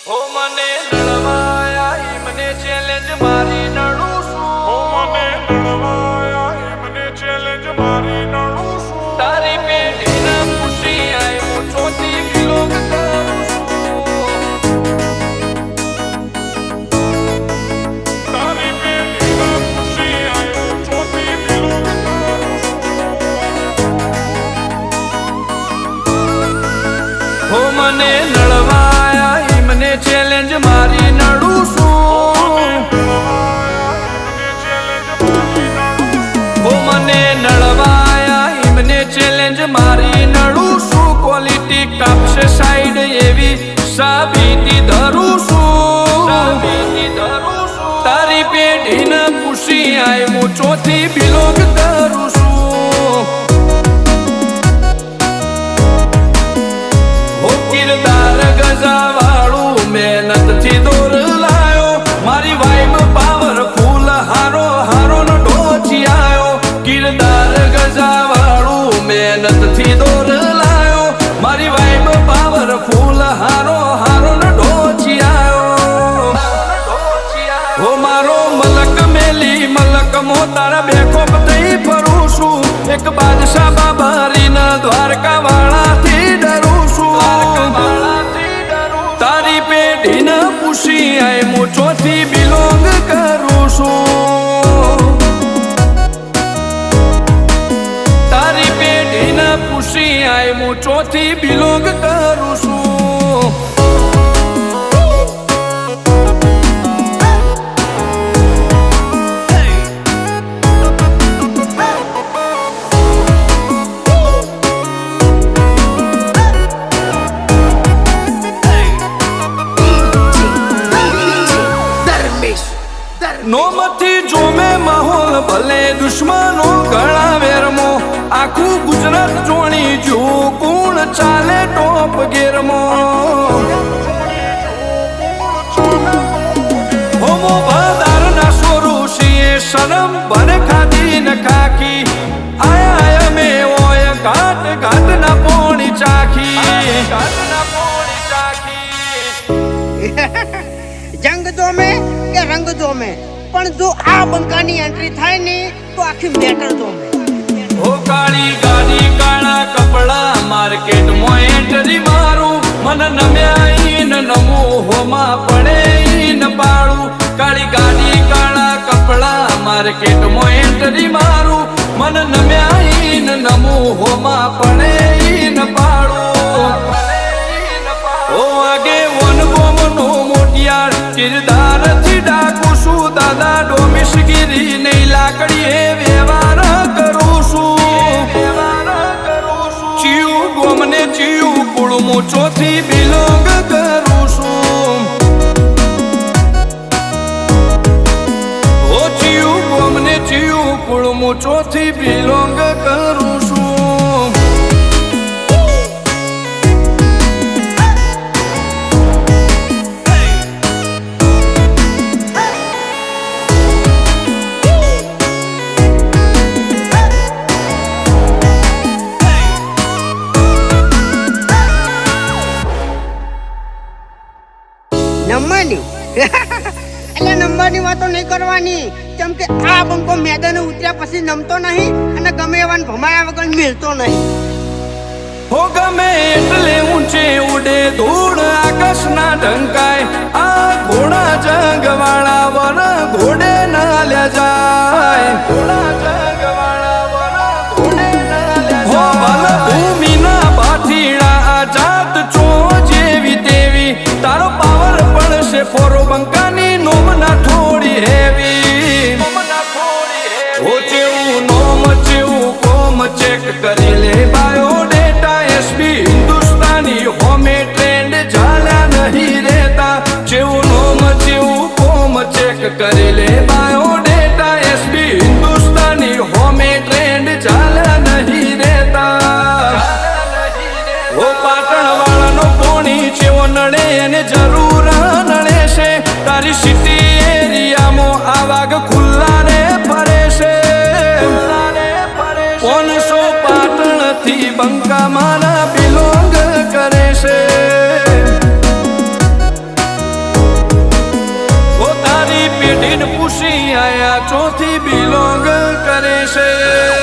ઓ મને લડવાયા મને ચેલેન્જ મારી નડું છું ઓ મને લડવાયા મને ચેલેન્જ મારી નડું છું તારી પેઢીને પૂછી આય હું ચોથી બિલોંગ કરું છું તારી પેઢીને પૂછી આય હું ચોથી બિલોંગ કરું છું ઓ મને લડવાયા મને ચેલેન્જ મારી નડું છું ઓ મને નડવાયા મને ચેલેન્જ મારી નડું છું ક્વોલિટી કાપશે સાઈડ એવી સાબિતી ધરું છું તારી પેઢીને પૂછી આય હું ચોથી બિલોંગ કરું છું ઓ કિરદાર ગજાવાળું મહેનતથી દોર લાયો મારી વાઈબ પાવરફુલ હારો હારો નો ઢોચી આયો કિરદાર ગજાવાળું મહેનતથી દોર લાયો મારી વાઈબ પાવરફુલ હારો હારો નો ઢોચી આયો ઓ મારો મલક મેલી મલક મો તારા બેખોપ થઈ ફરું છું એક બાદશાહ બાબરીના દ્વારકા વાળાથી ડરું છું તારી પેઢીને પૂછી આય હું ચોથી બિલોંગ કરું છું તારી પેઢીને પૂછી આય હું ચોથી બિલોંગ કરું છું નોમથી જોમે માહોલ ભલે દુશ્મનો ઘણા વેરમો આખું ગુજરાત જોણી જો કોણ ચાલે ટોપ ગેરમો હોમો બધારના સોરુષીએ શરમ ભરે ખાધી ન ખાખી આયા મે ઓય ઘાટ ઘાટ ના પોણી ચાખી જંગ જોમે કે રંગ જોમે પણ જો આ બંકાની એન્ટ્રી થાય ને તો આખી મેટર જોમે ઓ કાળી ગાડી કાળા કપડા માર્કેટ માં એન્ટ્રી મારું મન નમ્યા ન નમો હોમાં પડે ન પાડું કાળી ગાડી કાળા કપડા માર્કેટ માં એન્ટ્રી મારું મન નમ્યા ન નમો હોમાં પડે ન પાડું ઓ આગે વન ગોમ નો મોટિયાર કિરદાર થી ડાકું છું દાદા ડોમિશગીરી નહીં લાકડીએ વ્યવહાર કરું છું ચિયું ગોમને ચિયું કુળમું ચોથી બિલોંગ કરું છું ઓ ચિયું ગોમને ચિયું કુળમું ચોથી બિલોંગ કરું છું નંબરની એટલે નંબરની વાતો નહીં કરવાની કેમ કે આ બંકો મેદાને ઉતર્યા પછી નમતો નહીં અને ગમે એવાને ભમાયા વગર મિલતો નહીં હો ગમે એટલે ઊંચે ઉડે ધૂળ આકાશના ઢંકાય આ ઘોડા જંગવાળા વર ઘોડે ના લે જાય ઘોડા જંગવાળા વર ઘોડે ના લે જાય હો ભલ ભૂમિના પાઠીડા આઝાદ ચો જેવી તેવી તારો પાવર પડશે ફોરો બંકાની નોમના થોડી હેવી ઓ ચેવું નોમ ચેવું કોમ ચેક કરી લે બાયોડેટા એસબી હિન્દુસ્તાની હોમે ટ્રેન્ડ ઝાલ્યા નહીં રહેતા ચેવું નોમ ચેવું કોમ ચેક કરી લે બાયોડેટા એસબી હિન્દુસ્તાની હોમે ટ્રેન્ડ ઝાલ્યા નહીં રહેતા ઓ પાટણ વાળાનો પોણી ચેવો નડે એને જરૂર નડે છે તારી સિટી એરિયામાં આ વાઘ ખુલ્લા ને ફરે છે 500 પાટણ થી બંકા મારા બિલોંગ કરે છે ઓ તારી પેઢીને પૂછી આયા ચોથી બિલોંગ કરે છે